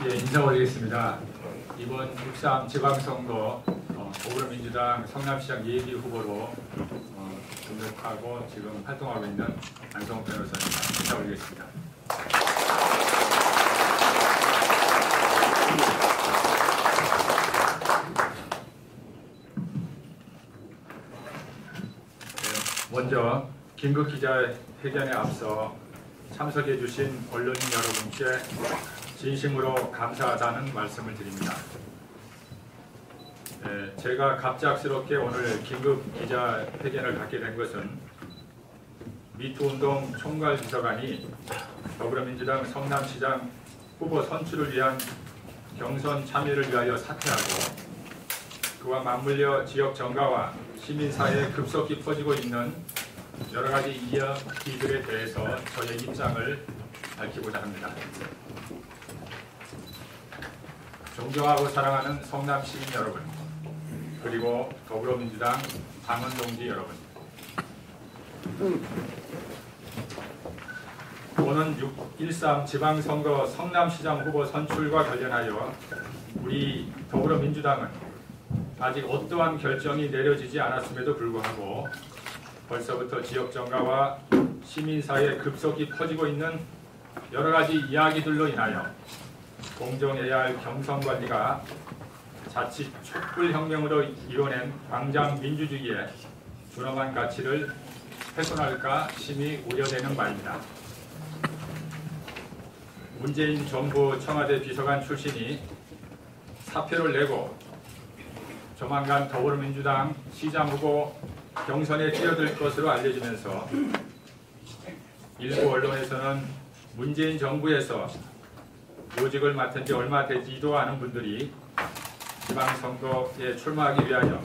인사 올리겠습니다. 이번 6.3 지방선거 더불어민주당 성남시장 예비 후보로 등록하고 지금 활동하고 있는 안성호 변호사입니다. 인사 올리겠습니다. 먼저 긴급 기자회견에 앞서 참석해 주신 언론인 여러분께 진심으로 감사하다는 말씀을 드립니다. 제가 갑작스럽게 오늘 긴급 기자회견을 갖게 된 것은 미투운동 총괄비서관이 더불어민주당 성남시장 후보 선출을 위한 경선 참여를 위하여 사퇴하고 그와 맞물려 지역 정가와 시민사회에 급속히 퍼지고 있는 여러 가지 이야기들에 대해서 저의 입장을 밝히고자 합니다. 존경하고 사랑하는 성남 시민 여러분, 그리고 더불어민주당 당원 동지 여러분, 오는 6.13 지방선거 성남시장 후보 선출과 관련하여 우리 더불어민주당은 아직 어떠한 결정이 내려지지 않았음에도 불구하고 벌써부터 지역 정가와 시민사회에 급속히 퍼지고 있는 여러 가지 이야기들로 인하여 공정해야 할 경선관리가 자칫 촛불혁명으로 이뤄낸 광장 민주주의의 준엄한 가치를 훼손할까 심히 우려되는 바입니다. 문재인 정부 청와대 비서관 출신이 사표를 내고 조만간 더불어민주당 시장 후보 경선에 뛰어들 것으로 알려지면서 일부 언론에서는 문재인 정부에서 요직을 맡은 지 얼마 되지도 않은 분들이 지방선거에 출마하기 위하여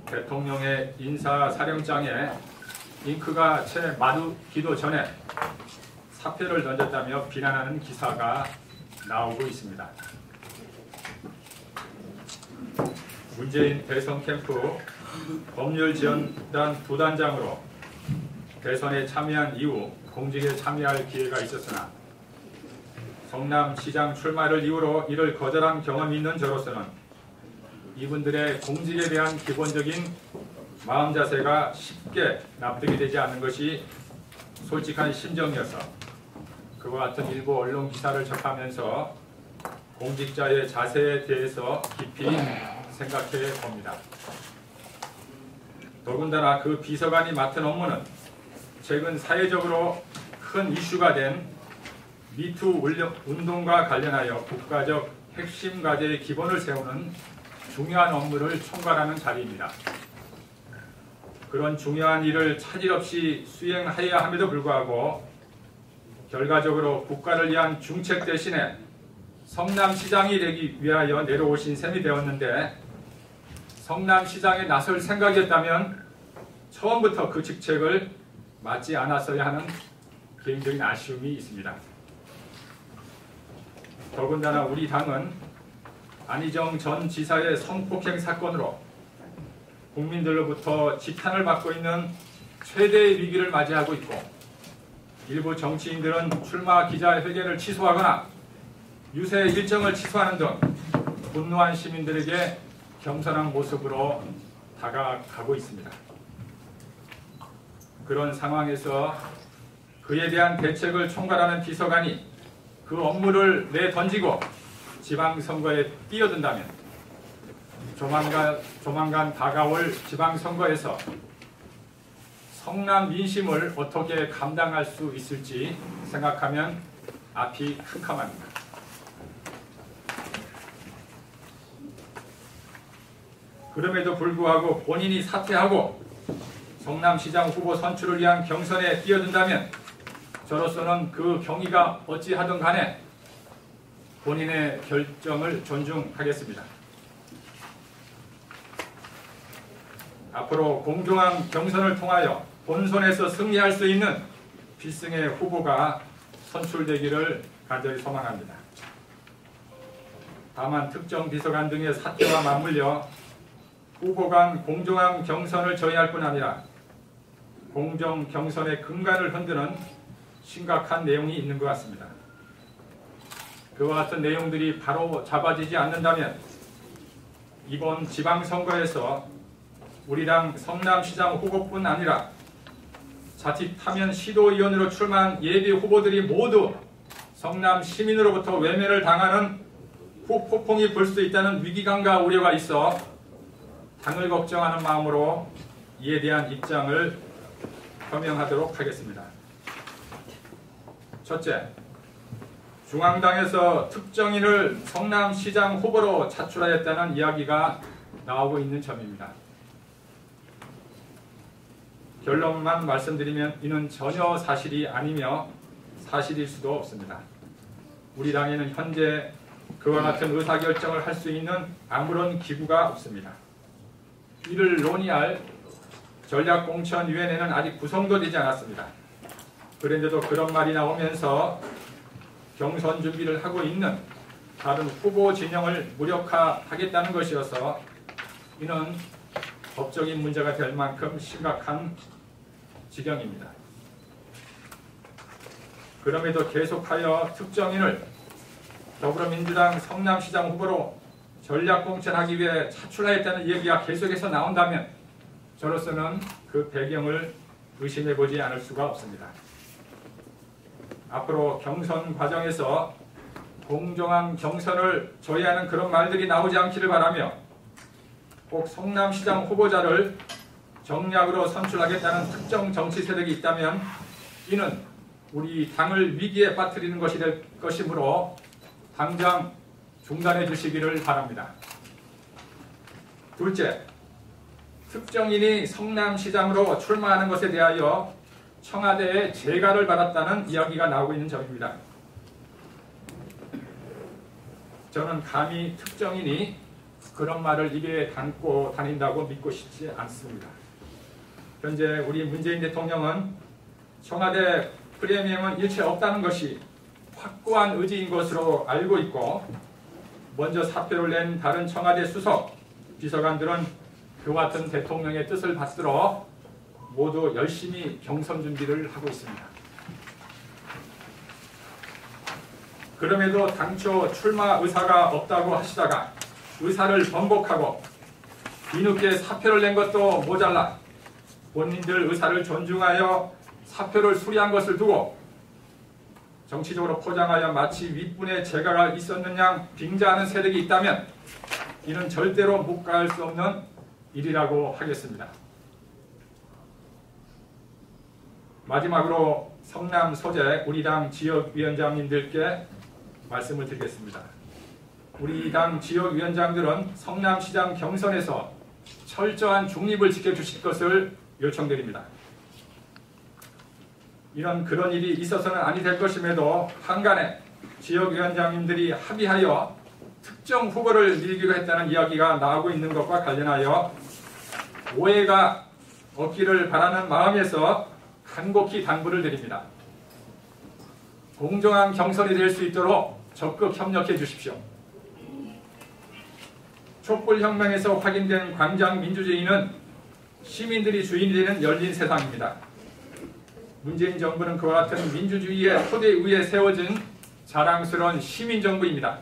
대통령의 인사사령장에 잉크가 채 마르기도 전에 사표를 던졌다며 비난하는 기사가 나오고 있습니다. 문재인 대선 캠프 법률지원단 부단장으로 대선에 참여한 이후 공직에 참여할 기회가 있었으나 성남시장 출마를 이유로 이를 거절한 경험이 있는 저로서는 이분들의 공직에 대한 기본적인 마음 자세가 쉽게 납득이 되지 않는 것이 솔직한 심정이어서 그와 같은 일부 언론 기사를 접하면서 공직자의 자세에 대해서 깊이 생각해 봅니다. 더군다나 그 비서관이 맡은 업무는 최근 사회적으로 큰 이슈가 된 미투 운동과 관련하여 국가적 핵심 과제의 기본을 세우는 중요한 업무를 총괄하는 자리입니다. 그런 중요한 일을 차질 없이 수행해야 함에도 불구하고 결과적으로 국가를 위한 중책 대신에 성남시장이 되기 위하여 내려오신 셈이 되었는데 성남시장에 나설 생각이었다면 처음부터 그 직책을 맡지 않았어야 하는 개인적인 아쉬움이 있습니다. 더군다나 우리 당은 안희정 전 지사의 성폭행 사건으로 국민들로부터 지탄을 받고 있는 최대의 위기를 맞이하고 있고 일부 정치인들은 출마 기자회견을 취소하거나 유세 일정을 취소하는 등 분노한 시민들에게 겸손한 모습으로 다가가고 있습니다. 그런 상황에서 그에 대한 대책을 총괄하는 비서관이 그 업무를 내던지고 지방선거에 뛰어든다면 조만간 다가올 지방선거에서 성남 민심을 어떻게 감당할 수 있을지 생각하면 앞이 캄캄합니다. 그럼에도 불구하고 본인이 사퇴하고 성남시장 후보 선출을 위한 경선에 뛰어든다면 저로서는 그 경위가 어찌하든 간에 본인의 결정을 존중하겠습니다. 앞으로 공정한 경선을 통하여 본선에서 승리할 수 있는 필승의 후보가 선출되기를 간절히 소망합니다. 다만 특정 비서관 등의 사퇴와 맞물려 후보 간 공정한 경선을 저해할 뿐 아니라 공정 경선의 근간을 흔드는 심각한 내용이 있는 것 같습니다. 그와 같은 내용들이 바로 잡아지지 않는다면 이번 지방선거에서 우리 당 성남시장 후보뿐 아니라 자칫하면 시도의원으로 출마한 예비 후보들이 모두 성남 시민으로부터 외면을 당하는 후폭풍이 불 수 있다는 위기감과 우려가 있어 당을 걱정하는 마음으로 이에 대한 입장을 표명하도록 하겠습니다. 첫째, 중앙당에서 특정인을 성남시장 후보로 차출하였다는 이야기가 나오고 있는 점입니다. 결론만 말씀드리면 이는 전혀 사실이 아니며 사실일 수도 없습니다. 우리 당에는 현재 그와 같은 의사결정을 할 수 있는 아무런 기구가 없습니다. 이를 논의할 전략공천위원회는 아직 구성도 되지 않았습니다. 그런데도 그런 말이 나오면서 경선 준비를 하고 있는 다른 후보 진영을 무력화하겠다는 것이어서 이는 법적인 문제가 될 만큼 심각한 지경입니다. 그럼에도 계속하여 특정인을 더불어민주당 성남시장 후보로 전략공천하기 위해 차출하였다는 얘기가 계속해서 나온다면 저로서는 그 배경을 의심해보지 않을 수가 없습니다. 앞으로 경선 과정에서 공정한 경선을 조회하는 그런 말들이 나오지 않기를 바라며 꼭 성남시장 후보자를 정략으로 선출하겠다는 특정 정치 세력이 있다면 이는 우리 당을 위기에 빠뜨리는 것이 될 것이므로 당장 중단해 주시기를 바랍니다. 둘째, 특정인이 성남시장으로 출마하는 것에 대하여 청와대의 재가를 받았다는 이야기가 나오고 있는 점입니다. 저는 감히 특정인이 그런 말을 입에 담고 다닌다고 믿고 싶지 않습니다. 현재 우리 문재인 대통령은 청와대 프리미엄은 일체 없다는 것이 확고한 의지인 것으로 알고 있고 먼저 사표를 낸 다른 청와대 수석, 비서관들은 그와 같은 대통령의 뜻을 받들어 모두 열심히 경선 준비를 하고 있습니다. 그럼에도 당초 출마 의사가 없다고 하시다가 의사를 번복하고 뒤늦게 사표를 낸 것도 모자라 본인들 의사를 존중하여 사표를 수리한 것을 두고 정치적으로 포장하여 마치 윗분의 재가가 있었는 양 빙자하는 세력이 있다면 이는 절대로 묵과할 수 없는 일이라고 하겠습니다. 마지막으로 성남 소재 우리 당 지역위원장님들께 말씀을 드리겠습니다. 우리 당 지역위원장들은 성남시장 경선에서 철저한 중립을 지켜주실 것을 요청드립니다. 이런 그런 일이 있어서는 아니 될 것임에도 한간에 지역위원장님들이 합의하여 특정 후보를 밀기로 했다는 이야기가 나오고 있는 것과 관련하여 오해가 없기를 바라는 마음에서 간곡히 당부를 드립니다. 공정한 경선이 될 수 있도록 적극 협력해 주십시오. 촛불혁명에서 확인된 광장 민주주의는 시민들이 주인이 되는 열린 세상입니다. 문재인 정부는 그와 같은 민주주의의 토대 위에 세워진 자랑스러운 시민정부입니다.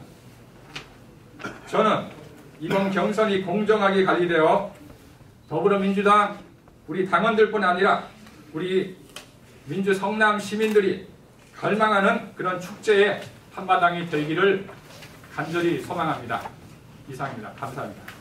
저는 이번 경선이 공정하게 관리되어 더불어민주당 우리 당원들뿐 아니라 우리 민주 성남 시민들이 갈망하는 그런 축제의 한마당이 되기를 간절히 소망합니다. 이상입니다. 감사합니다.